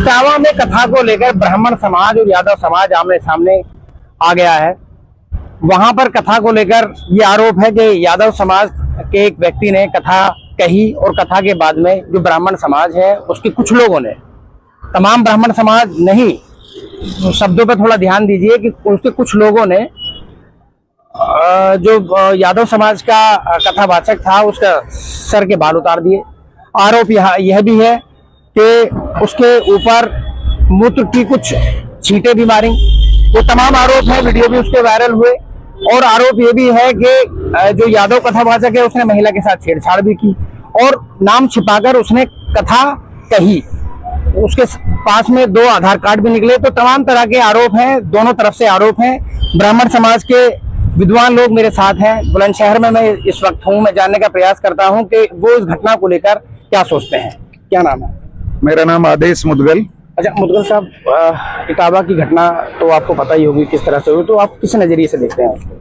इटावा में कथा को लेकर ब्राह्मण समाज और यादव समाज आमने सामने आ गया है। वहां पर कथा को लेकर ये आरोप है कि यादव समाज के एक व्यक्ति ने कथा कही और कथा के बाद में जो ब्राह्मण समाज है उसके कुछ लोगों ने, तमाम ब्राह्मण समाज नहीं, तो शब्दों पर थोड़ा ध्यान दीजिए कि उसके कुछ लोगों ने जो यादव समाज का कथावाचक था उसका सर के बाल उतार दिए। आरोप यह भी है कि उसके ऊपर मूत्र की कुछ छींटे भी मारी। वो तमाम आरोप है, वीडियो भी उसके वायरल हुए। और आरोप ये भी है कि जो यादव कथावाचक है उसने महिला के साथ छेड़छाड़ भी की और नाम छिपाकर उसने कथा कही। उसके पास में 2 आधार कार्ड भी निकले। तो तमाम तरह के आरोप हैं, दोनों तरफ से आरोप हैं। ब्राह्मण समाज के विद्वान लोग मेरे साथ हैं। बुलंदशहर में मैं इस वक्त हूँ। मैं जानने का प्रयास करता हूँ कि वो इस घटना को लेकर क्या सोचते हैं। क्या नाम है? मेरा नाम आदेश मुदगल। अच्छा मुदगल साहब, इटावा की घटना तो आपको पता ही होगी किस तरह से हुई, तो आप किस नजरिए से देखते हैं उसको?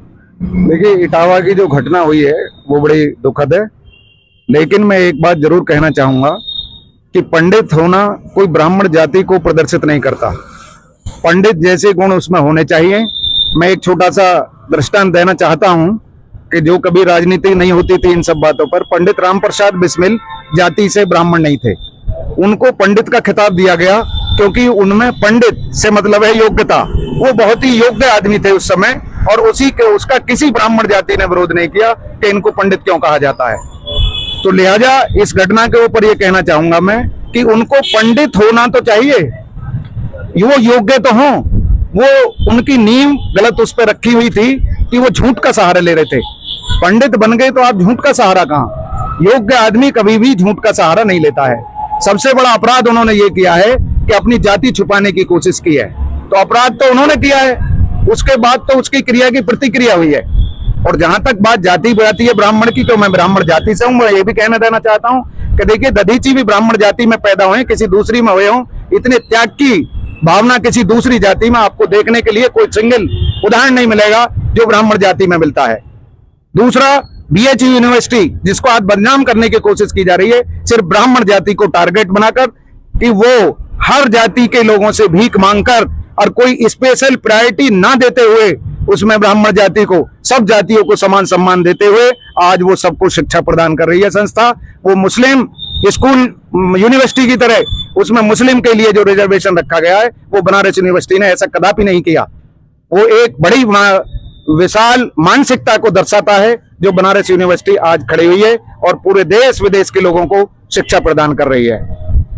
देखिए, इटावा की जो घटना हुई है वो बड़ी दुखद है, लेकिन मैं एक बात जरूर कहना चाहूंगा कि पंडित होना कोई ब्राह्मण जाति को प्रदर्शित नहीं करता। पंडित जैसे गुण उसमें होने चाहिए। मैं एक छोटा सा दृष्टांत देना चाहता हूं कि जो कभी राजनीति नहीं होती थी इन सब बातों पर, पंडित राम प्रसाद बिस्मिल जाति से ब्राह्मण नहीं थे। उनको पंडित का खिताब दिया गया क्योंकि उनमें पंडित से मतलब है योग्यता। वो बहुत ही योग्य आदमी थे उस समय और उसका किसी ब्राह्मण जाति ने विरोध नहीं किया कि इनको पंडित क्यों कहा जाता है। तो लिहाजा इस घटना के ऊपर ये कहना चाहूंगा मैं कि उनको पंडित होना तो चाहिए, वो योग्य तो हों। वो उनकी नींव गलत उस पर रखी हुई थी कि वो झूठ का सहारा ले रहे थे। पंडित बन गए तो आप झूठ का सहारा कहां? योग्य आदमी कभी भी झूठ का सहारा नहीं लेता है। सबसे बड़ा अपराध उन्होंने ये किया है कि अपनी जाति छुपाने की कोशिश की है। तो अपराध तो उन्होंने किया है, उसके बाद तो उसकी क्रिया की प्रतिक्रिया हुई है। और जहां तक बात जाति बढ़ाती है ब्राह्मण की, तो मैं ब्राह्मण जाति से हूं। मैं ये भी कहना देना चाहता हूं कि देखिए, दधीची भी ब्राह्मण जाति में पैदा हुए, किसी दूसरी में हुए हों। इतने त्याग की भावना किसी दूसरी जाति में आपको देखने के लिए कोई सिंगल उदाहरण नहीं मिलेगा जो ब्राह्मण जाति में मिलता है। दूसरा, बीएचयू यूनिवर्सिटी जिसको आज बदनाम करने की कोशिश की जा रही है, सिर्फ ब्राह्मण जाति को टारगेट बनाकर कि वो हर जाति के लोगों से भीख मांगकर और कोई स्पेशल प्रायोरिटी ना देते हुए उसमें ब्राह्मण जाति को, सब जातियों को समान सम्मान देते हुए आज वो सबको शिक्षा प्रदान कर रही है संस्था। वो मुस्लिम स्कूल यूनिवर्सिटी की तरह उसमें मुस्लिम के लिए जो रिजर्वेशन रखा गया है वो बनारस यूनिवर्सिटी ने ऐसा कदापि नहीं किया। वो एक बड़ी विशाल मानसिकता को दर्शाता है जो बनारस यूनिवर्सिटी आज खड़ी हुई है और पूरे देश विदेश के लोगों को शिक्षा प्रदान कर रही है।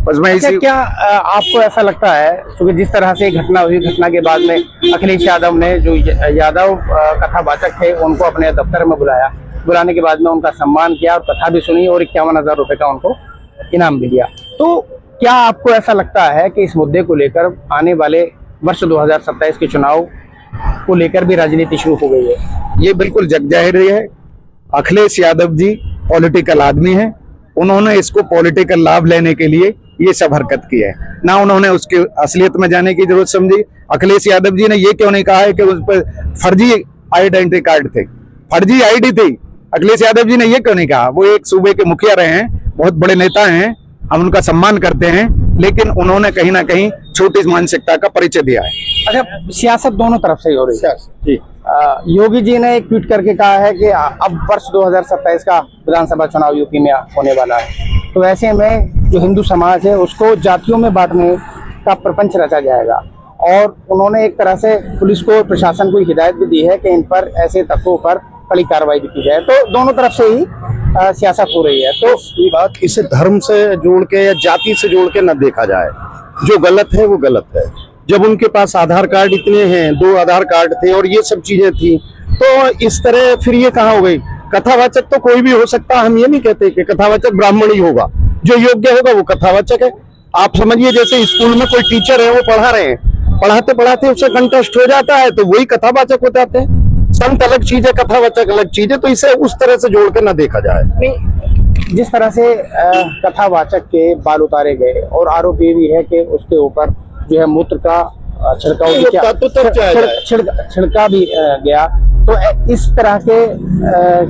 बस मैं इसी क्या आपको ऐसा लगता है, क्योंकि जिस तरह से घटना हुई, घटना के बाद में अखिलेश यादव ने जो यादव कथावाचक थे उनको अपने दफ्तर में बुलाया, बुलाने के बाद में उनका सम्मान किया और कथा भी सुनी और 51,000 रुपए का उनको इनाम भी दिया। तो क्या आपको ऐसा लगता है कि इस मुद्दे को लेकर आने वाले वर्ष 2027 के चुनाव को लेकर भी राजनीति शुरू हो गई है? ये बिल्कुल जगजाहिर है। अखिलेश यादव जी पॉलिटिकल आदमी हैं। उन्होंने इसको पॉलिटिकल लाभ लेने के लिए ये सब हरकत की है, ना उन्होंने उसके असलियत में जाने की जरूरत समझी। अखिलेश यादव जी ने ये क्यों नहीं कहा है कि उस पर फर्जी आइडेंटिटी कार्ड थे, फर्जी आईडी थी? अखिलेश यादव जी ने ये क्यों नहीं कहा? वो एक सूबे के मुखिया रहे हैं, बहुत बड़े नेता हैं, हम उनका सम्मान करते हैं, लेकिन उन्होंने कहीं ना कहीं छोटी मानसिकता का परिचय दिया है। अच्छा, सियासत दोनों तरफ से ही हो रही है जी। योगी जी ने एक ट्वीट करके कहा है कि अब वर्ष 2027 का विधानसभा चुनाव यूपी में होने वाला है, तो ऐसे में जो हिंदू समाज है उसको जातियों में बांटने का प्रपंच रचा जाएगा। और उन्होंने एक तरह से पुलिस को, प्रशासन को हिदायत भी दी है कि इन पर ऐसे तत्वों पर कड़ी कार्रवाई भी की जाए। तो दोनों तरफ से ही सियासत हो रही है। तो ये बात इसे धर्म से जोड़ के या जाति से जोड़ के न देखा जाए। जो गलत है वो गलत है। जब उनके पास आधार कार्ड इतने हैं, 2 आधार कार्ड थे और ये सब चीजें थी, तो इस तरह फिर ये कहाँ हो गई? कथावाचक तो कोई भी हो सकता है। हम ये नहीं कहते कि कथावाचक ब्राह्मण ही होगा। जो योग्य होगा वो कथावाचक है। आप समझिए जैसे स्कूल में कोई टीचर है, वो पढ़ा रहे हैं, पढ़ाते पढ़ाते उससे कंटेस्ट हो जाता है तो वही कथावाचक हो जाते हैं। संत अलग चीज है, कथावाचक अलग चीज है। तो इसे उस तरह से जोड़ कर न देखा जाए। नहीं, जिस तरह से कथावाचक के बाल उतारे गए और आरोप ये भी है कि उसके ऊपर जो है मूत्र का छिड़का भी गया, तो इस तरह के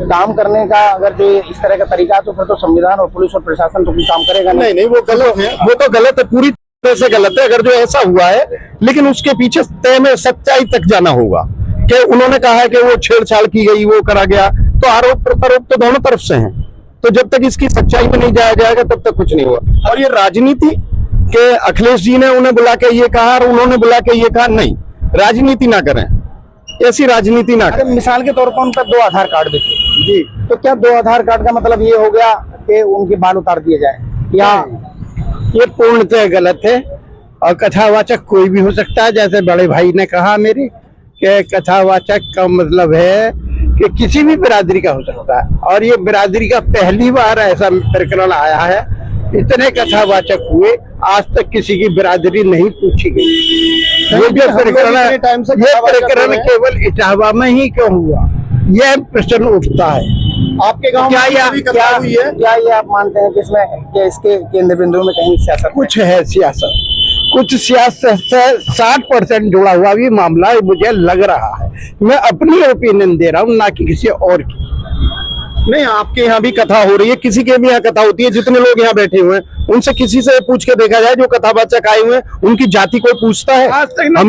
काम करने का अगर जो इस तरह का तरीका है तो फिर तो संविधान और पुलिस और प्रशासन तो कोई काम करेगा नहीं। नहीं, वो गलत है, वो तो गलत है पूरी से गलत है अगर जो ऐसा हुआ है, लेकिन उसके पीछे तय में सच्चाई तक जाना होगा कि उन्होंने कहा है कि वो छेड़छाड़ की गई, वो करा गया, तो आरोप प्रत्यारोप तो दोनों तरफ से हैं। तो जब तक इसकी सच्चाई में नहीं जाया जाएगा तब तक कुछ नहीं हुआ। और ये राजनीति के अखिलेश जी ने उन्हें बुला के ये कहा और उन्होंने बुला के ये कहा, नहीं राजनीति ना करें, ऐसी राजनीति ना करें। मिसाल के तौर पर उन पर 2 आधार कार्ड दिखे जी, तो क्या 2 आधार कार्ड का मतलब ये हो गया कि उनके बाल उतार दिए जाए, या ये पूर्णतः गलत है। और कथावाचक कोई भी हो सकता है, जैसे बड़े भाई ने कहा मेरे कि कथावाचक का मतलब है कि किसी भी बिरादरी का हो सकता है, और ये बिरादरी का पहली बार ऐसा प्रकरण आया है। इतने कथावाचक हुए, आज तक किसी की बिरादरी नहीं पूछी गई। ये जो प्रकरण केवल इटावा में ही क्यों हुआ, यह प्रश्न उठता है। आपके गांव में भी कथा हुई है? क्या ये आप मानते हैं कि इसमें कि इसके केंद्र बिंदु में कहीं सियासत कुछ है सियासत, कुछ सियासत से 60% जुड़ा हुआ भी मामला मुझे लग रहा है। मैं अपनी ओपिनियन दे रहा हूँ, ना कि किसी और की। नहीं, आपके यहाँ भी कथा हो रही है, किसी के भी यहाँ कथा होती है। जितने लोग यहाँ बैठे हुए हैं उनसे किसी से पूछ के देखा जाए, जो कथावाचक आए हुए हैं उनकी जाति कोई पूछता है?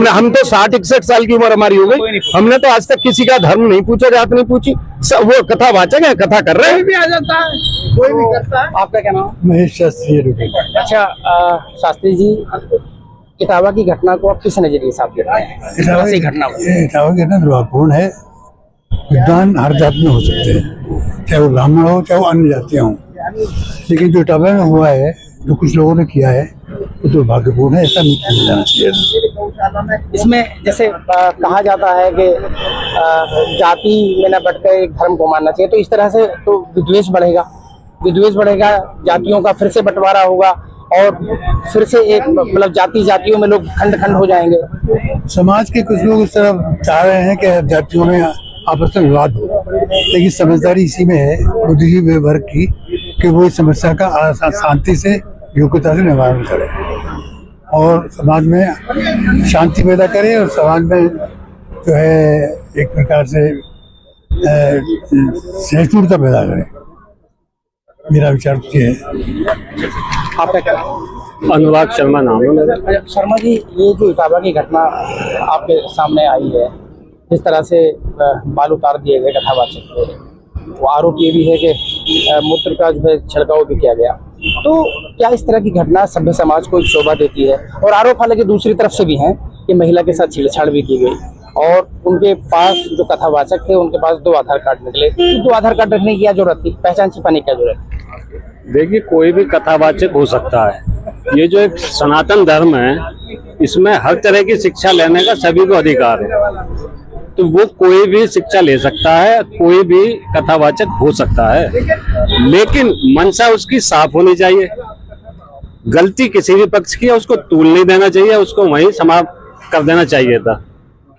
हम तो 60-61 साल की उम्र हमारी हो गई, हमने तो आज तक किसी का धर्म नहीं पूछा, जात नहीं पूछी। वो कथावाचक है, कथा कर रहे हैं, भी आ जाता है, कोई भी करता है। आपका क्या नाम? महेश शास्त्री। अच्छा, शास्त्री जी, इटावा की घटना को आप किस नजरिए से आप देखते हैं? ऐसी घटना इटावा की घटना दुर्भाग्यपूर्ण है। विद्वान हर जात में हो सकते हैं, चाहे वो ब्राह्मण हो चाहे वो अन्य जातियां हों, लेकिन जो इटावा में हुआ है, जो कुछ लोगों ने किया है, वो दुर्भाग्यपूर्ण है। ऐसा नहीं किया जाना चाहिए। इसमें जैसे कहा जाता है कि जाति में न बटकर एक धर्म को मानना चाहिए, तो इस तरह से तो विद्वेष बढ़ेगा, जातियों का फिर से बंटवारा होगा और फिर से एक मतलब जातियों में लोग खंड हो जाएंगे। समाज के कुछ लोग इस तरह चाह रहे हैं कि जातियों में आपस में विवाद हो, लेकिन समझदारी इसी में है बुद्धिजीवी वर्ग की कि वो इस समस्या का शांति से, योग्यता से निवारण करे और समाज में शांति पैदा करे, और समाज में जो है एक प्रकार से सहिष्णुता पैदा करे। मेरा विचार ये है। आपका क्या? अनुराग शर्मा नाम है मेरा। शर्मा जी, ये जो इटावा की घटना आपके सामने आई है, जिस तरह से बाल उतार दिए गए कथावाचक के, वो आरोप ये भी है कि मूत्र का जो है छिड़काव भी किया गया, तो क्या इस तरह की घटना सभ्य समाज को एक शोभा देती है? और आरोप हालांकि दूसरी तरफ से भी हैं कि महिला के साथ छेड़छाड़ भी की गई, और उनके पास जो कथावाचक थे उनके पास 2 आधार कार्ड निकले। 2 आधार कार्ड रखने की क्या जरूरत थी? पहचान छिपाने की क्या जरूरत थी? देखिए, कोई भी कथावाचक हो सकता है। ये जो एक सनातन धर्म है, इसमें हर तरह की शिक्षा लेने का सभी को अधिकार है, तो वो कोई भी शिक्षा ले सकता है, कोई भी कथावाचक हो सकता है, लेकिन मंशा उसकी साफ होनी चाहिए। गलती किसी भी पक्ष की है, उसको तूल नहीं देना चाहिए, उसको वहीं समाप्त कर देना चाहिए था।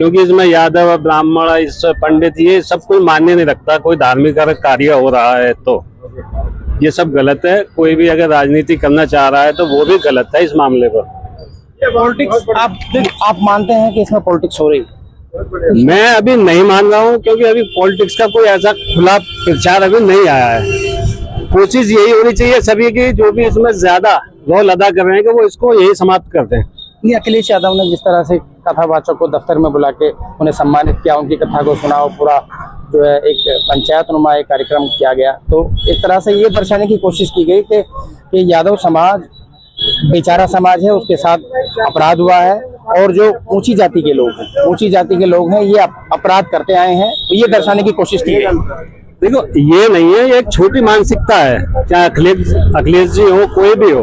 क्योंकि इसमें यादव, ब्राह्मण, इस पंडित, ये सब कोई मान्य नहीं रखता। कोई धार्मिक कार्य हो रहा है तो ये सब गलत है। कोई भी अगर राजनीति करना चाह रहा है तो वो भी गलत है इस मामले पर। पॉलिटिक्स आप मानते हैं कि इसमें पॉलिटिक्स हो रही है? मैं अभी नहीं मान रहा हूँ, क्योंकि अभी पॉलिटिक्स का कोई ऐसा खुला प्रचार अभी नहीं आया है। कोशिश यही होनी चाहिए सभी की, जो भी इसमें ज्यादा रोल अदा कर रहे हैं, कि वो इसको यही समाप्त कर दें। ये अखिलेश यादव ने जिस तरह से कथावाचक को दफ्तर में बुला के उन्हें सम्मानित किया, उनकी कथा को सुना, और पूरा जो है एक पंचायत नुमा एक कार्यक्रम किया गया, तो एक तरह से ये दर्शाने की कोशिश की गई कि यादव समाज बेचारा समाज है, उसके साथ अपराध हुआ है, और जो ऊंची जाति के लोग हैं ये अपराध करते आए हैं, तो ये दर्शाने की कोशिश की गई। देखो, ये नहीं है, ये एक छोटी मानसिकता है, चाहे अखिलेश जी हो, कोई भी हो।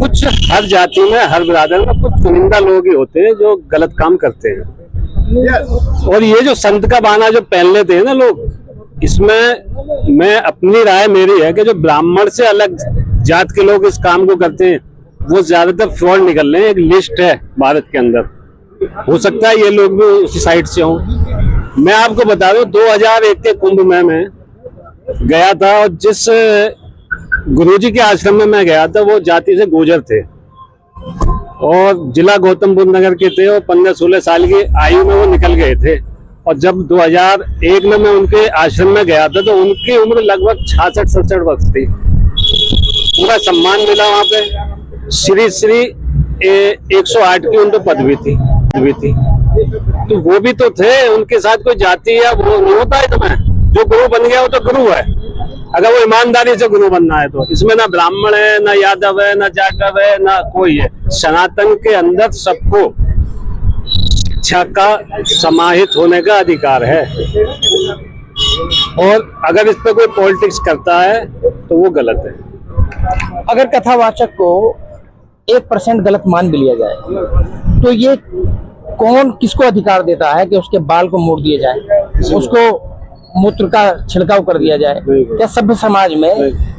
कुछ हर जाति में, हर बिरादर में कुछ चुनिंदा लोग ही होते हैं जो गलत काम करते हैं। और ये जो संत का बहाना जो पहन लेते हैं ना लोग, इसमें मैं अपनी राय मेरी है कि जो ब्राह्मण से अलग जात के लोग इस काम को करते हैं, वो ज्यादातर फ्रॉड निकल रहे हैं। एक लिस्ट है भारत के अंदर, हो सकता है ये लोग भी उसी साइड से हों। मैं आपको बता दूं, 2001 के कुंभ में मैं गया था, और जिस गुरुजी के आश्रम में मैं गया था वो जाति से गुजर थे, और जिला गौतम बुद्ध नगर के थे, और 15-16 साल की आयु में वो निकल गए थे। और जब 2001 में मैं उनके आश्रम में गया था तो उनकी उम्र लगभग 66-67 वर्ष थी। पूरा सम्मान मिला वहाँ पे, श्री श्री 108 की उनको पदवी थी तो वो भी तो थे, उनके साथ कोई जाति या वो नहीं होता है। इसमें जो गुरु बन गया वो तो गुरु है, अगर वो ईमानदारी से गुरु बनना है तो। इसमें ना ब्राह्मण है, ना यादव है, ना जाटव है, ना कोई है। सनातन के अंदर सबको शिक्षा का समाहित होने का अधिकार है, और अगर इस पर कोई पॉलिटिक्स करता है तो वो गलत है। अगर कथावाचक को 1% गलत मान भी लिया जाए तो ये कौन किसको अधिकार देता है कि उसके बाल को मोड़ दिए जाए, उसको मूत्र का छिड़काव कर दिया जाए? क्या सभ्य समाज में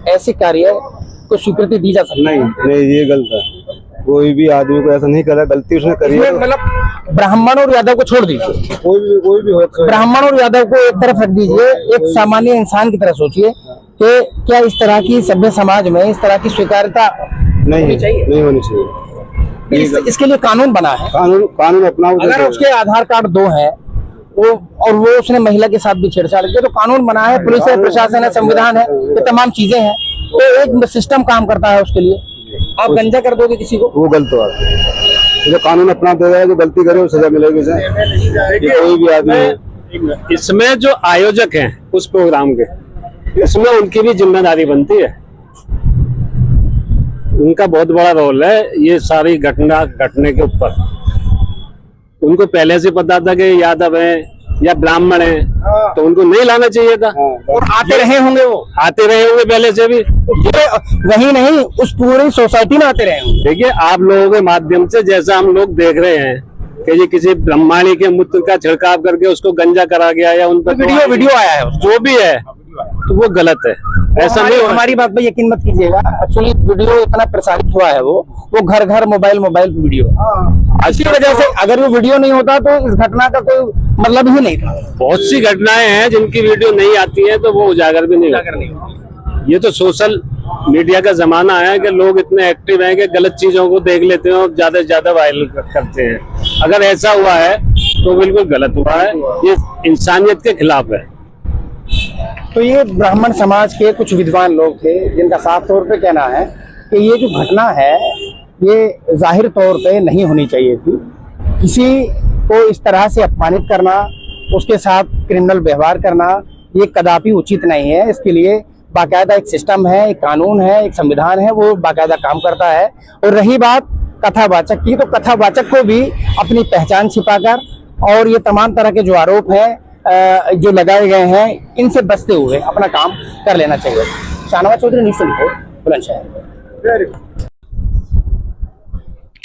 ऐसे कार्य को स्वीकृति दी जा सकती है? नहीं, ये गलत है। कोई भी आदमी को ऐसा नहीं करा, गलती उसने करी है। मतलब ब्राह्मण और यादव को छोड़ दीजिए, कोई भी हो, ब्राह्मण और यादव को एक तरफ रख दीजिए, एक सामान्य इंसान की तरह सोचिए कि क्या इस तरह की सभ्य समाज में इस तरह की स्वीकार्यता नहीं होनी चाहिए? नहीं होनी चाहिए। इसके लिए कानून बना है। कानून अपना, अगर उसके आधार कार्ड 2 है और वो उसने महिला के साथ भी छेड़छाड़ किया तो कानून बना है, पुलिस है, प्रशासन है, संविधान है, ये तमाम चीजें हैं, तो एक सिस्टम काम करता है उसके लिए। आप गंजा कर दोगे किसी को, वो गलत बात है। जो कानून अपना दे रहा है, जो गलती करे वो सजा मिलेगी उसे। कोई भी आदमी, इसमें जो आयोजक हैं उस प्रोग्राम के, इसमें उनकी भी जिम्मेदारी बनती है, उनका बहुत बड़ा रोल है ये सारी घटना घटने के ऊपर। उनको पहले से पता था कि यादव है या ब्राह्मण है, तो उनको नहीं लाना चाहिए था। और आते रहे होंगे, वो आते रहे होंगे पहले से भी, वही नहीं उस पूरी सोसाइटी में आते रहे होंगे। देखिए आप लोगों के माध्यम से जैसा हम लोग देख रहे हैं कि ये किसी ब्रह्माणी के मूत्र का छिड़काव करके उसको गंजा करा गया या उन पर वीडियो आया है जो भी है, तो वो गलत है। ऐसा नहीं, हमारी बात पे यकीन मत कीजिएगा, एक्चुअली वीडियो इतना प्रसारित हुआ है, वो घर घर मोबाइल वीडियो। इसी वजह से अगर वो वीडियो नहीं होता तो इस घटना का कोई मतलब ही नहीं था। बहुत सी घटनाएं हैं जिनकी वीडियो नहीं आती है तो वो उजागर भी नहीं होती। ये तो सोशल मीडिया का जमाना है कि लोग इतने एक्टिव हैं कि गलत चीजों को देख लेते हैं और ज्यादा से ज्यादा वायरल करते हैं। अगर ऐसा हुआ है तो बिल्कुल गलत हुआ है, ये इंसानियत के खिलाफ है। तो ये ब्राह्मण समाज के कुछ विद्वान लोग थे जिनका साफ तौर पे कहना है कि ये जो घटना है ये जाहिर तौर पे नहीं होनी चाहिए थी। किसी को इस तरह से अपमानित करना, उसके साथ क्रिमिनल व्यवहार करना, ये कदापि उचित नहीं है। इसके लिए बाकायदा एक सिस्टम है, एक कानून है, एक संविधान है, वो बाकायदा काम करता है। और रही बात कथावाचक की, तो कथावाचक को भी अपनी पहचान छिपाकर और ये तमाम तरह के जो आरोप हैं जो लगाए गए हैं, इनसे बचते हुए अपना काम कर लेना चाहिए। शाहनवाज चौधरी, न्यूज़ 24, बुलंदशहर।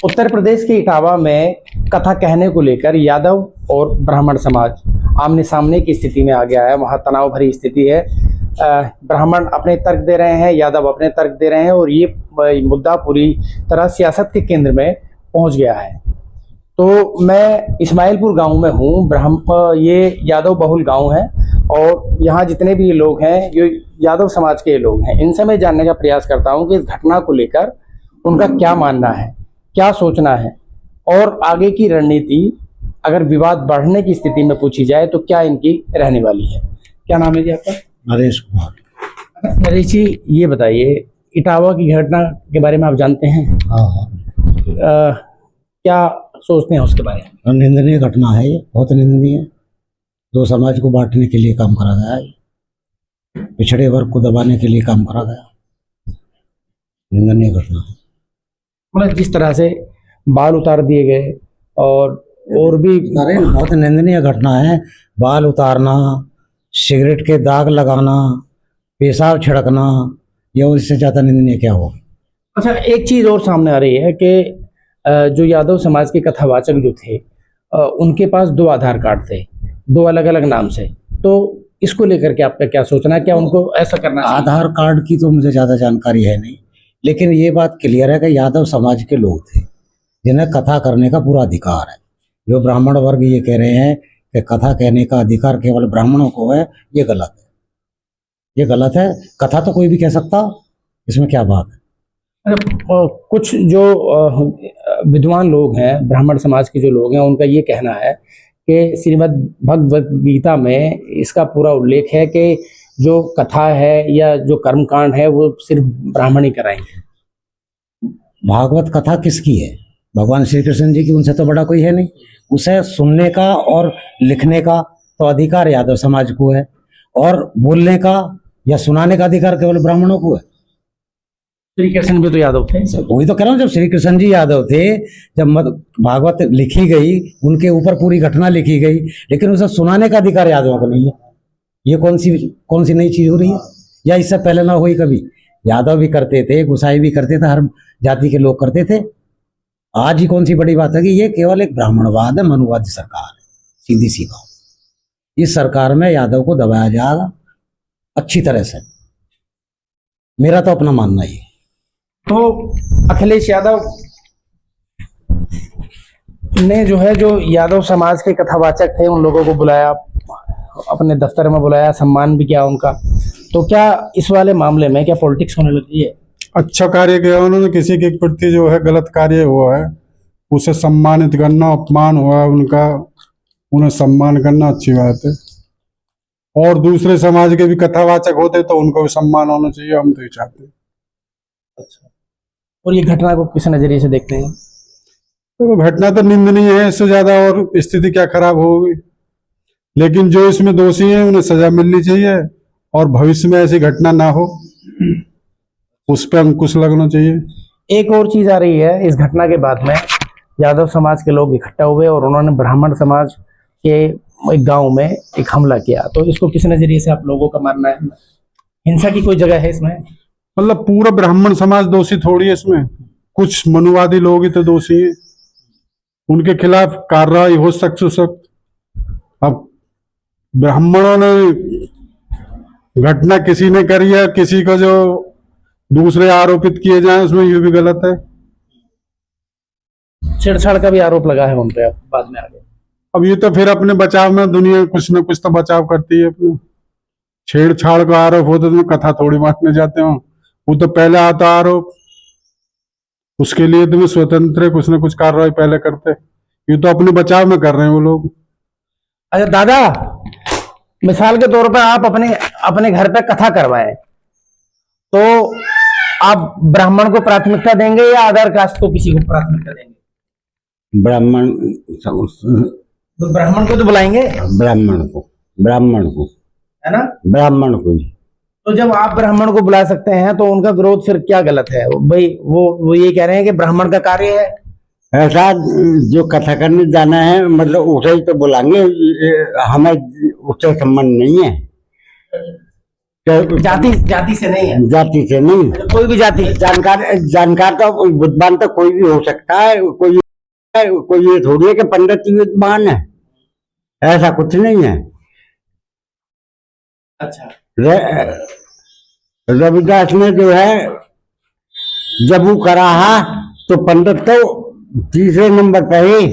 उत्तर प्रदेश के इटावा में कथा कहने को लेकर यादव और ब्राह्मण समाज आमने सामने की स्थिति में आ गया है। वहाँ तनाव भरी स्थिति है। ब्राह्मण अपने तर्क दे रहे हैं, यादव अपने तर्क दे रहे हैं, और ये मुद्दा पूरी तरह सियासत के केंद्र में पहुँच गया है। तो मैं इस्माइलपुर गांव में हूँ। ये यादव बहुल गांव है और यहाँ जितने भी लोग हैं ये यादव समाज के लोग हैं। इनसे मैं जानने का प्रयास करता हूँ कि इस घटना को लेकर उनका क्या मानना है, क्या सोचना है, और आगे की रणनीति अगर विवाद बढ़ने की स्थिति में पूछी जाए तो क्या इनकी रहने वाली है। क्या नाम है जी आपका? नरेश कुमार। नरेश जी, ये बताइए, इटावा की घटना के बारे में आप जानते हैं? हाँ। क्या सोचते हैं उसके बारे में? निंदनीय घटना है, ये बहुत निंदनीय है। दो समाज को बांटने के लिए काम करा गया है, पिछड़े वर्ग को दबाने के लिए काम करा गया। निंदनीय घटना है। मतलब जिस तरह से बाल उतार दिए गए और भी बहुत निंदनीय घटना है। बाल उतारना, सिगरेट के दाग लगाना, पेशाब छिड़कना, यह इससे ज्यादा निंदनीय क्या होगा। अच्छा, एक चीज और सामने आ रही है कि जो यादव समाज के कथावाचक जो थे उनके पास 2 आधार कार्ड थे, 2 अलग अलग नाम से। तो इसको लेकर के आपका क्या सोचना है? क्या उनको ऐसा करना चाहिए? आधार कार्ड की तो मुझे ज्यादा जानकारी है नहीं, लेकिन ये बात क्लियर है कि यादव समाज के लोग थे जिन्हें कथा करने का पूरा अधिकार है। जो ब्राह्मण वर्ग ये कह रहे हैं कि कथा कहने का अधिकार केवल ब्राह्मणों को है, ये गलत है। ये गलत है। कथा तो कोई भी कह सकता, इसमें क्या बात है। कुछ जो विद्वान लोग हैं, ब्राह्मण समाज के जो लोग हैं, उनका ये कहना है कि श्रीमद् भगवत गीता में इसका पूरा उल्लेख है कि जो कथा है या जो कर्मकांड है वो सिर्फ ब्राह्मण ही कराएंगे। भागवत कथा किसकी है? भगवान श्री कृष्ण जी की, उनसे तो बड़ा कोई है नहीं। उसे सुनने का और लिखने का तो अधिकार यादव समाज को है, और बोलने का या सुनाने का अधिकार केवल ब्राह्मणों को है। श्री कृष्ण भी तो यादव थे। वही तो कह रहा हूँ, जब श्री कृष्ण जी यादव थे, जब भागवत लिखी गई, उनके ऊपर पूरी घटना लिखी गई, लेकिन उसे सुनाने का अधिकार यादवों को नहीं है। ये कौन सी नई चीज हो रही है? या इससे पहले ना हुई कभी? यादव भी करते थे, गुसाई भी करते थे, हर जाति के लोग करते थे। आज ही कौन सी बड़ी बात है कि ये केवल एक ब्राह्मणवाद है, मनुवादी सरकार है, सीधी सी बात। इस सरकार में यादव को दबाया जाएगा अच्छी तरह से, मेरा तो अपना मानना ही है। तो अखिलेश यादव ने जो है, जो यादव समाज के कथावाचक थे, उन लोगों को बुलाया, अपने दफ्तर में बुलाया, सम्मान भी किया उनका। तो क्या इस वाले मामले में क्या पॉलिटिक्स होने लगी है? अच्छा कार्य किया उन्होंने, किसी के प्रति जो है गलत कार्य हुआ है उसे सम्मानित करना, अपमान हुआ है उनका, उन्हें सम्मान करना अच्छी बात है। और दूसरे समाज के भी कथावाचक होते तो उनको भी सम्मान होना चाहिए, हम तो ये चाहते हैं। अच्छा, और ये घटना को किस नजरिए से देखते हैं? तो घटना तो निंदनीय है, इससे ज्यादा और स्थिति क्या खराब होगी। लेकिन जो इसमें दोषी हैं उन्हें सजा मिलनी चाहिए, और भविष्य में ऐसी घटना ना हो उस पर अंकुश लगना चाहिए। एक और चीज आ रही है, इस घटना के बाद में यादव समाज के लोग इकट्ठा हुए और उन्होंने ब्राह्मण समाज के एक गांव में एक हमला किया। तो इसको किस नजरिए से आप लोगों का मानना है? हिंसा की कोई जगह है इसमें? मतलब पूरा ब्राह्मण समाज दोषी थोड़ी है इसमें, कुछ मनुवादी लोग ही तो दोषी हैं, उनके खिलाफ कार्रवाई हो सख्त। अब ब्राह्मणों ने घटना किसी ने करी है, किसी को जो दूसरे आरोपित किए जाए उसमें ये भी गलत है। छेड़छाड़ का भी आरोप लगा है उन पे, बाद में आगे। अब ये तो फिर अपने बचाव में दुनिया कुछ न कुछ तो बचाव करती है अपने। छेड़छाड़ का आरोप होता तो कथा थोड़ी बांटने जाते हो, वो तो पहले आता आरोप, उसके लिए तुम्हें स्वतंत्र कुछ न कुछ कार्रवाई पहले करते। ये तो अपने बचाव में कर रहे हैं वो लोग। अच्छा दादा, मिसाल के तौर पर आप अपने घर पे कथा करवाएं, तो आप ब्राह्मण को प्राथमिकता देंगे या अदर कास्ट को किसी को प्राथमिकता देंगे? ब्राह्मण तो ब्राह्मण को तो बुलाएंगे, ब्राह्मण को है ना, ब्राह्मण को ही। तो जब आप ब्राह्मण को बुला सकते हैं तो उनका विरोध फिर क्या गलत है? भाई वो ये कह रहे हैं कि ब्राह्मण का कार्य है। ऐसा जो कथा करने जाना है, मतलब उसे ही तो बुलाएंगे, हमें उससे संबंध नहीं है। जाति से नहीं है? जाति से नहीं, कोई भी जाति। जानकार तो विद्वान तो कोई भी हो सकता है, कोई ये थोड़ी है कि पंडित ही विद्वान है, ऐसा कुछ नहीं है। अच्छा, रविदास ने जो है जब वो कराहा तो पंडित तो तीसरे नंबर पे ही,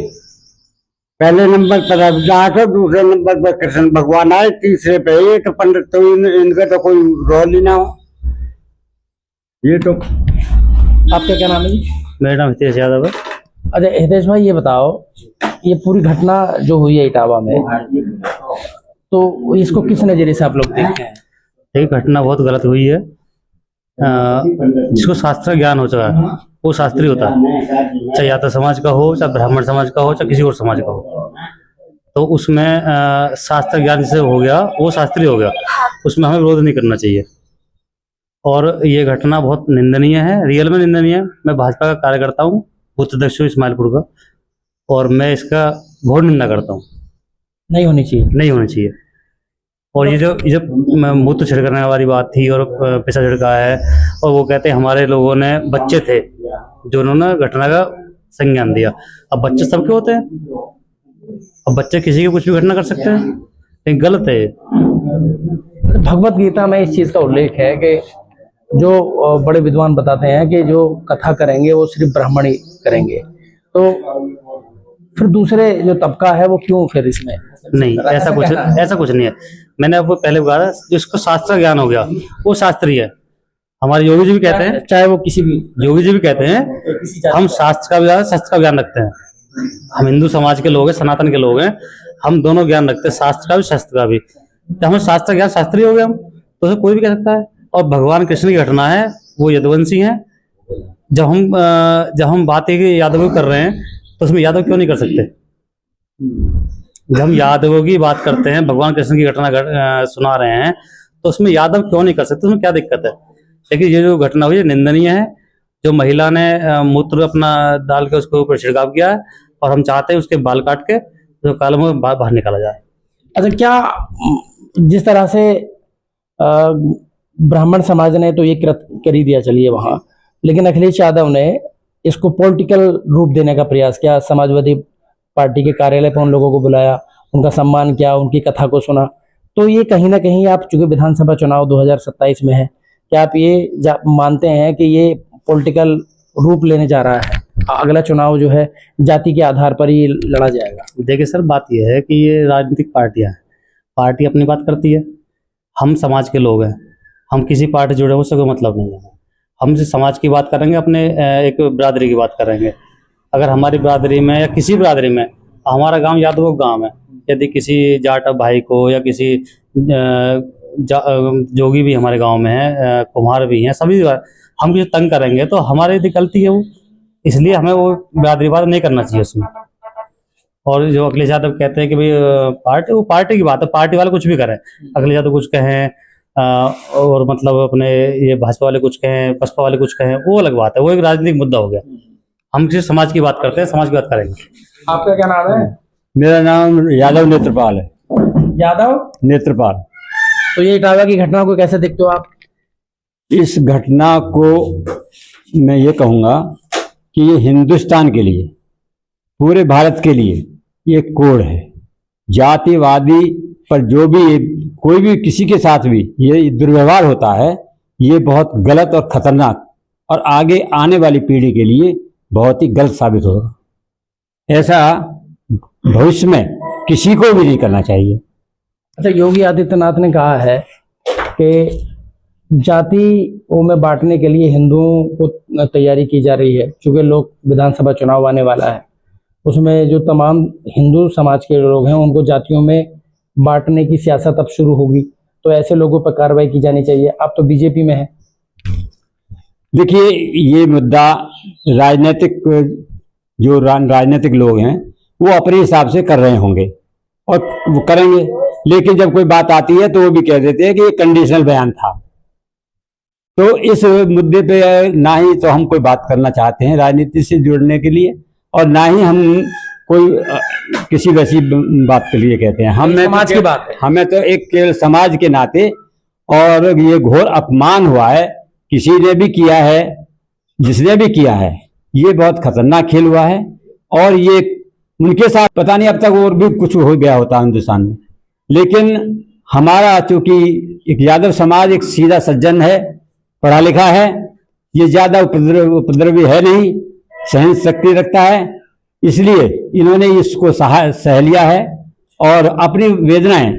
पहले नंबर पर रविदास है, दूसरे नंबर पर कृष्ण भगवान आए, तीसरे पे ही तो पंडित तो इनका तो कोई रोल ही ना हो। ये तो आपका क्या नाम है जी? मेरा नाम हितेश यादव है। अच्छा हितेश भाई, ये बताओ, ये पूरी घटना जो हुई है इटावा में, तो इसको किस नजरिए से आप लोग देखते हैं? ये घटना बहुत गलत हुई है। जिसको शास्त्र ज्ञान हो चुका है वो शास्त्री होता है, चाहे यादव समाज का हो, चाहे ब्राह्मण समाज का हो, चाहे किसी और समाज का हो। तो उसमें शास्त्र ज्ञान जिसे हो गया वो शास्त्री हो गया, उसमें हमें विरोध नहीं करना चाहिए। और ये घटना बहुत निंदनीय है, रियल में निंदनीय है। मैं भाजपा का कार्यकर्ता हूँ, बूथ अध्यक्ष हूँ इस्माइलपुर का, और मैं इसका बहुत निंदा करता हूँ। नहीं होनी चाहिए। और ये जो मूत्र छिड़कने वाली बात थी और पैसा छिड़का है, और वो कहते हैं हमारे लोगों ने, बच्चे थे जो उन्होंने घटना का संज्ञान दिया। अब बच्चे सबके होते हैं, अब बच्चे किसी की कुछ भी घटना कर सकते हैं, लेकिन गलत है। भगवत गीता में इस चीज का उल्लेख है कि जो बड़े विद्वान बताते हैं कि जो कथा करेंगे वो सिर्फ ब्राह्मण ही करेंगे, तो फिर दूसरे जो तबका है वो क्यों फिर इसमें? नहीं, ऐसा कुछ नहीं है। मैंने आपको पहले बताया, जिसको शास्त्र ज्ञान हो गया वो शास्त्री है। हमारे योगी जी भी कहते हैं, चाहे वो किसी भी, योगी जी भी कहते हैं हम शास्त्र का ज्ञान रखते हैं। हम हिंदू समाज के लोग हैं, सनातन के लोग हैं, हम दोनों ज्ञान रखते हैं, शास्त्र का भी शास्त्र का भी। तो हमें शास्त्र ज्ञान, शास्त्री हो गए हम, तो उसे कोई भी कह सकता है। और भगवान कृष्ण की घटना है, वो यदुवंशी हैं, जब हम बात एक यादवों की कर रहे हैं तो उसमें यादव क्यों नहीं कर सकते? जब हम यादवों की बात करते हैं, भगवान कृष्ण की घटना सुना रहे हैं, तो उसमें यादव क्यों नहीं कर सकते? उसमें क्या दिक्कत है? लेकिन ये जो घटना हुई है निंदनीय है। जो महिला ने मूत्र अपना डाल के उसके ऊपर छिड़काव किया है, और हम चाहते हैं उसके बाल काट के जो कालम में बाहर निकाला जाए। अच्छा, क्या जिस तरह से ब्राह्मण समाज ने तो ये कर ही दिया, चलिए वहाँ, लेकिन अखिलेश यादव ने इसको पॉलिटिकल रूप देने का प्रयास किया। समाजवादी पार्टी के कार्यालय पर उन लोगों को बुलाया, उनका सम्मान किया, उनकी कथा को सुना। तो ये कहीं ना कहीं, आप चूंकि विधानसभा चुनाव 2027 में है, क्या आप ये मानते हैं कि ये पॉलिटिकल रूप लेने जा रहा है? अगला चुनाव जो है जाति के आधार पर ही लड़ा जाएगा? देखिए सर, बात यह है कि ये राजनीतिक पार्टियां हैं, पार्टी अपनी बात करती है, हम समाज के लोग हैं, हम किसी पार्टी जुड़े उससे कोई मतलब नहीं है। हम समाज की बात करेंगे, अपने एक बिरादरी की बात करेंगे। अगर हमारी बिरादरी में या किसी बिरादरी में, हमारा गांव यादवों का गांव है, यदि किसी जाट भाई को या किसी जोगी भी हमारे गांव में है, कुम्हार भी हैं, सभी हम किसी तंग करेंगे तो हमारी यदि गलती है वो, इसलिए हमें वो बिरादरीवाद नहीं करना चाहिए उसमें। और जो अखिलेश यादव कहते हैं कि भाई पार्टी, वो पार्टी की बात है, पार्टी वाले कुछ भी करें, अखिलेश यादव कुछ कहें और मतलब अपने ये भाजपा वाले कुछ कहें, बसपा वाले कुछ कहें, वो अलग बात है, वो एक राजनीतिक मुद्दा हो गया। हम किसी समाज की बात करते हैं, समाज की बात करेंगे। आपका क्या नाम है? मेरा नाम यादव नेत्रपाल है। यादव नेत्रपाल। तो ये इटावा की घटना को कैसे देखते हो आप? इस घटना को मैं ये कहूँगा कि ये हिंदुस्तान के लिए, पूरे भारत के लिए ये कोड है। जातिवादी पर जो भी, कोई भी किसी के साथ भी ये दुर्व्यवहार होता है, ये बहुत गलत और खतरनाक, और आगे आने वाली पीढ़ी के लिए बहुत ही गलत साबित होगा। ऐसा भविष्य में किसी को भी नहीं करना चाहिए। अच्छा, योगी आदित्यनाथ ने कहा है कि जातियों में बांटने के लिए हिंदुओं को तैयारी की जा रही है, क्योंकि लोग विधानसभा चुनाव आने वाला है, उसमें जो तमाम हिंदू समाज के लोग हैं उनको जातियों में बांटने की सियासत अब शुरू होगी, तो ऐसे लोगों पर कार्रवाई की जानी चाहिए। आप तो बीजेपी में हैं। देखिए, ये मुद्दा राजनीतिक, जो राजनीतिक लोग हैं वो अपने हिसाब से कर रहे होंगे और वो करेंगे, लेकिन जब कोई बात आती है तो वो भी कह देते हैं कि ये कंडीशनल बयान था। तो इस मुद्दे पे ना ही तो हम कोई बात करना चाहते हैं राजनीति से जुड़ने के लिए, और ना ही हम कोई किसी वैसी बात के लिए कहते हैं। हमें समाज की बात है, हमें तो एक केवल समाज के नाते, और ये घोर अपमान हुआ है, किसी ने भी किया है, जिसने भी किया है, ये बहुत खतरनाक खेल हुआ है। और ये उनके साथ पता नहीं अब तक और भी कुछ हो गया होता हिंदुस्तान में, लेकिन हमारा चूंकि एक यादव समाज एक सीधा सज्जन है, पढ़ा लिखा है, ये ज्यादा उपद्रवी है नहीं, सहन शक्ति रखता है, इसलिए इन्होंने इसको सह लिया है और अपनी वेदनाएं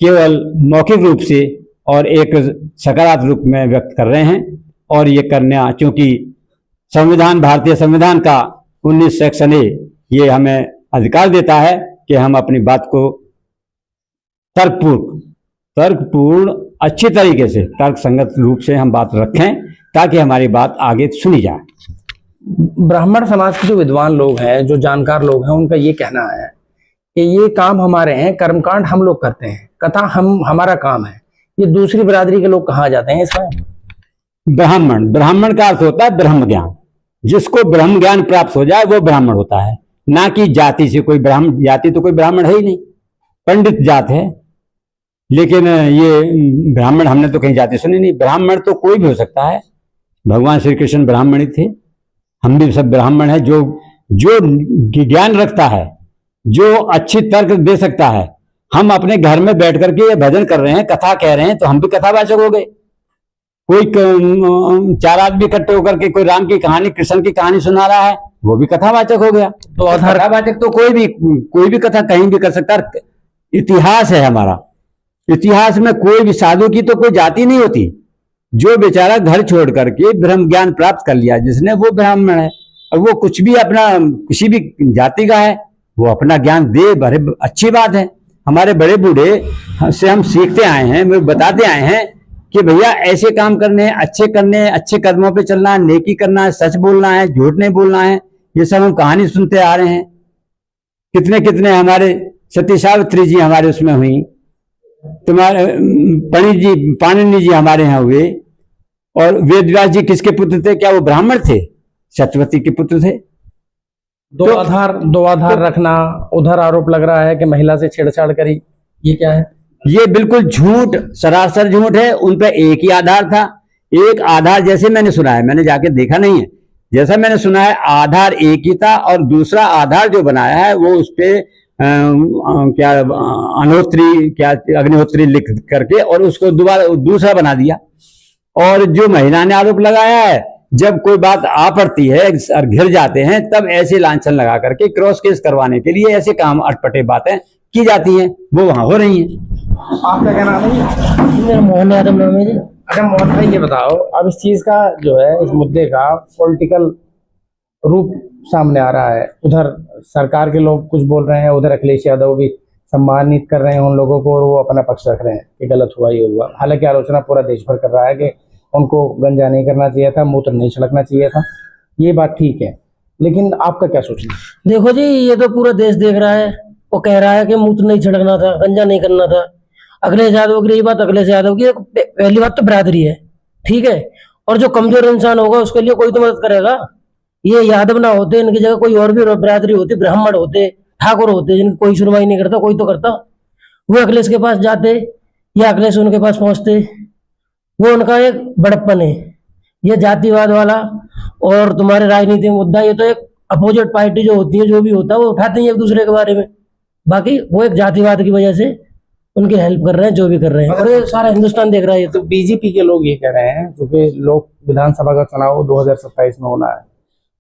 केवल मौखिक रूप से और एक सकारात्मक रूप में व्यक्त कर रहे हैं। और ये करना, क्योंकि संविधान, भारतीय संविधान का 19 सेक्शन ए ये हमें अधिकार देता है कि हम अपनी बात को तर्कपूर्ण अच्छी तरीके से, तर्क संगत रूप से हम बात रखें, ताकि हमारी बात आगे सुनी जाए। ब्राह्मण समाज के जो विद्वान लोग हैं, जो जानकार लोग हैं, उनका ये कहना है कि ये काम हमारे हैं, कर्मकांड हम लोग करते हैं, कथा हमारा काम है, ये दूसरी बिरादरी के लोग कहाँ जाते हैं इसमें? ब्राह्मण का अर्थ होता है ब्रह्म ज्ञान। जिसको ब्रह्म ज्ञान प्राप्त हो जाए वो ब्राह्मण होता है, ना कि जाति से। कोई ब्राह्मण, जाति तो कोई ब्राह्मण है ही नहीं, पंडित जात है, लेकिन ये ब्राह्मण हमने तो कहीं जाति सुनी नहीं। ब्राह्मण तो कोई भी हो सकता है, भगवान श्री कृष्ण ब्राह्मण ही थे, हम भी सब ब्राह्मण है। जो ज्ञान रखता है, जो अच्छी तर्क दे सकता है। हम अपने घर में बैठ करके ये भजन कर रहे हैं, कथा कह रहे हैं, तो हम भी कथावाचक हो गए। कोई 4 आदमी इकट्ठे होकर के कोई राम की कहानी, कृष्ण की कहानी सुना रहा है, वो भी कथावाचक हो गया। तो कथावाचक तो कोई भी कथा कहीं भी कर सकता है। इतिहास है हमारा, इतिहास में कोई भी साधु की तो कोई जाति नहीं होती। जो बेचारा घर छोड़ करके ब्रह्म ज्ञान प्राप्त कर लिया जिसने, वो ब्राह्मण है। और वो कुछ भी अपना, किसी भी जाति का है, वो अपना ज्ञान दे, बड़े अच्छी बात है। हमारे बड़े बूढ़े से हम सीखते आए हैं, बताते आए हैं कि भैया ऐसे काम करने हैं, अच्छे कदमों पे चलना है, नेकी करना है, सच बोलना है, झूठ नहीं बोलना है। ये सब हम कहानी सुनते आ रहे हैं। कितने कितने हमारे सती सावित्री जी हमारे उसमें हुई, तुम्हारे पाणिनि जी हमारे यहाँ हुए, और वेदव्यास जी किसके पुत्र थे? क्या वो ब्राह्मण थे? सत्यवती के पुत्र थे। दो आधार रखना, उधर आरोप लग रहा है कि महिला से छेड़छाड़ करी, ये क्या है? ये बिल्कुल झूठ, सरासर झूठ है। उन पे एक ही आधार था। एक आधार, जैसे मैंने सुना है, मैंने जाके देखा नहीं है, जैसा मैंने सुना है आधार एक ही था, और दूसरा आधार जो बनाया है वो उस पे क्या अग्निहोत्री लिख करके और उसको दोबारा दूसरा बना दिया। और जो महिला ने आरोप लगाया है, जब कोई बात आ पड़ती है और घिर जाते हैं, तब ऐसे लांछन लगा करके क्रॉस केस करवाने के लिए ऐसे काम अटपटे बातें की जाती हैं, वो वहां हो रही हैं। आपका क्या नाम है? मेरा मोहन यादव नाम है जी। अच्छा मोहन भाई, ये बताओ, अब इस चीज का जो है, इस मुद्दे का पॉलिटिकल रूप सामने आ रहा है। उधर सरकार के लोग कुछ बोल रहे हैं, उधर अखिलेश यादव भी सम्मानित कर रहे हैं उन लोगों को, और वो अपना पक्ष रख रहे हैं कि गलत हुआ, ये हुआ। हालांकि आलोचना पूरा देश भर कर रहा है कि उनको गंजा नहीं करना चाहिए था, मूत्र नहीं छिड़कना चाहिए था। ये बात ठीक है, लेकिन आपका क्या सोचना है? देखो जी, ये तो पूरा देश देख रहा है। वो कह रहा है कि मूत्र नहीं छिड़कना था, गंजा नहीं करना था। अखिलेश यादव की रही बात, अखिलेश यादव की पहली बात तो बरादरी है, ठीक है। और जो कमजोर इंसान होगा उसके लिए कोई तो मदद करेगा। ये यादव ना होते, इनकी जगह कोई और भी बरादरी होती, ब्राह्मण होते, ठाकुर होते, जिनकी कोई सुनवाई नहीं करता, कोई तो करता। वो अखिलेश के पास जाते या अखिलेश उनके पास पहुंचते। वो उनका एक बड़प्पन है, ये जातिवाद वाला और तुम्हारे राजनीति मुद्दा, ये तो एक अपोजिट पार्टी जो होती है, जो भी होता है वो उठाते हैं एक दूसरे के बारे में। बाकी वो एक जातिवाद की वजह से उनकी हेल्प कर रहे हैं, जो भी कर रहे हैं, और ये सारा हिंदुस्तान देख रहा है। तो बीजेपी के लोग ये कह रहे हैं, क्योंकि लोक विधानसभा का चुनाव 2027 में होना है,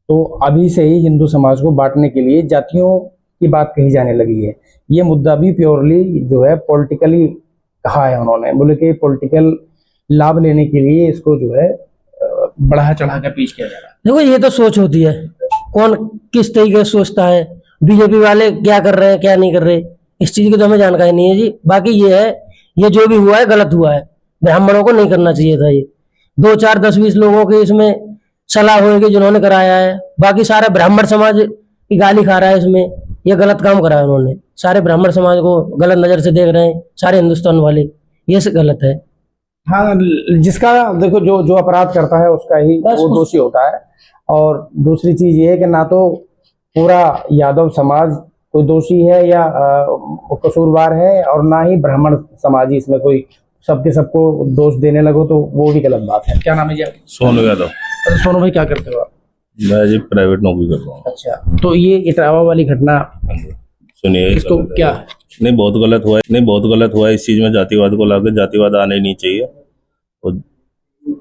तो अभी से ही हिंदू समाज को बांटने के लिए जातियों की बात कही जाने लगी है। ये मुद्दा भी प्योरली जो है पॉलिटिकली कहा है उन्होंने, बोले कि पॉलिटिकल लाभ लेने के लिए इसको जो है बढ़ा चढ़ा कर पेश किया जा रहा है। देखो, ये तो सोच होती है, कौन किस तरीके से सोचता है, बीजेपी वाले क्या कर रहे हैं क्या नहीं कर रहे, इस चीज की तो हमें जानकारी नहीं है जी। बाकी ये है, ये जो भी हुआ है गलत हुआ है, ब्राह्मणों को नहीं करना चाहिए था। ये 2, 4, 10, 20 लोगों की इसमें सलाह होगी जिन्होंने कराया है। बाकी सारा ब्राह्मण समाज की गाली खा रहा है इसमें, ये गलत काम करा है उन्होंने। सारे ब्राह्मण समाज को गलत नजर से देख रहे हैं सारे हिंदुस्तान वाले, ये गलत है। हाँ, जिसका देखो जो अपराध करता है उसका ही वो दोषी होता है। और दूसरी चीज ये है कि ना तो पूरा यादव समाज कोई दोषी है या कसूरवार है, और ना ही ब्राह्मण समाज ही इसमें कोई सबके सबको दोष देने लगो, तो वो भी गलत बात है। क्या नाम है जी? सोनू यादव। तो सोनू भाई क्या करते हो आप? मैं जी प्राइवेट नौकरी कर रहा हूँ। अच्छा, तो ये इटावा वाली घटना सुनिए, इसको क्या नहीं बहुत गलत हुआ है, नहीं बहुत गलत हुआ है। इस चीज में जातिवाद को लाकर जातिवाद आने नहीं चाहिए। और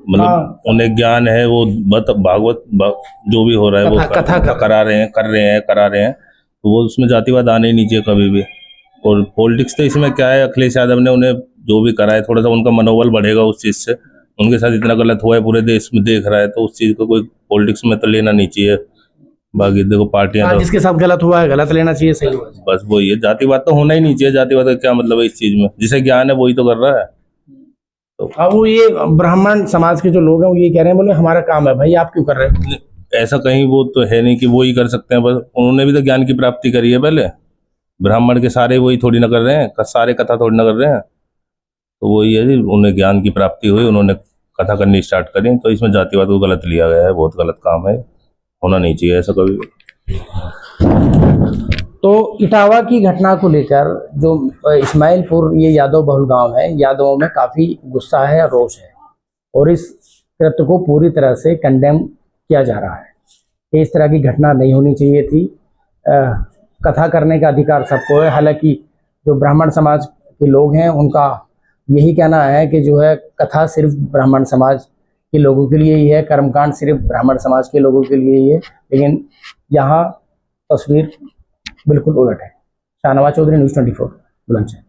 मतलब उन्हें ज्ञान है, वो भागवत जो भी हो रहा है वो कथा करा रहे हैं, तो वो उसमें जातिवाद आने ही नहीं चाहिए कभी भी। और पॉलिटिक्स तो इसमें क्या है, अखिलेश यादव ने उन्हें जो भी करा है, थोड़ा सा उनका मनोबल बढ़ेगा उस चीज से। उनके साथ इतना गलत हुआ है, पूरे देश में देख रहा है, तो उस चीज को कोई पॉलिटिक्स में तो लेना नहीं चाहिए। बाकी देखो पार्टियां, जिसके साथ गलत हुआ है गलत लेना चाहिए, सही हुआ। बस वही है, जातिवाद तो होना ही नहीं चाहिए। जातिवाद का क्या मतलब है इस चीज में? जिसे ज्ञान है वही तो कर रहा है। अब वो ये ब्राह्मण समाज के जो लोग हैं वो ये कह रहे हैं, बोले हमारा काम है भाई, आप क्यों कर रहे हैं? ऐसा कहीं वो तो है नहीं कि वो ही कर सकते हैं। बस उन्होंने भी तो ज्ञान की प्राप्ति करी है पहले। ब्राह्मण के सारे वही थोड़ी ना कर रहे हैं, सारे कथा थोड़ी ना कर रहे हैं। तो वही है जी, उन्हें ज्ञान की प्राप्ति हुई, उन्होंने कथा करनी स्टार्ट करी। तो इसमें जातिवाद को गलत लिया गया है, बहुत गलत काम है, होना नहीं चाहिए ऐसा कभी। तो इटावा की घटना को लेकर जो इस्माइलपुर ये यादव बहुल गांव है, यादवों में काफी गुस्सा है, रोष है, और इस कृत्य को पूरी तरह से कंडेम किया जा रहा है। इस तरह की घटना नहीं होनी चाहिए थी। कथा करने का अधिकार सबको है। हालांकि जो ब्राह्मण समाज के लोग हैं उनका यही कहना है कि जो है कथा सिर्फ ब्राह्मण समाज के लोगों के लिए ही है, कर्मकांड सिर्फ ब्राह्मण समाज के लोगों के लिए ही है। लेकिन यहाँ तस्वीर बिल्कुल उलट है। शाहनवाज चौधरी, न्यूज़ 24, बुलंदशहर।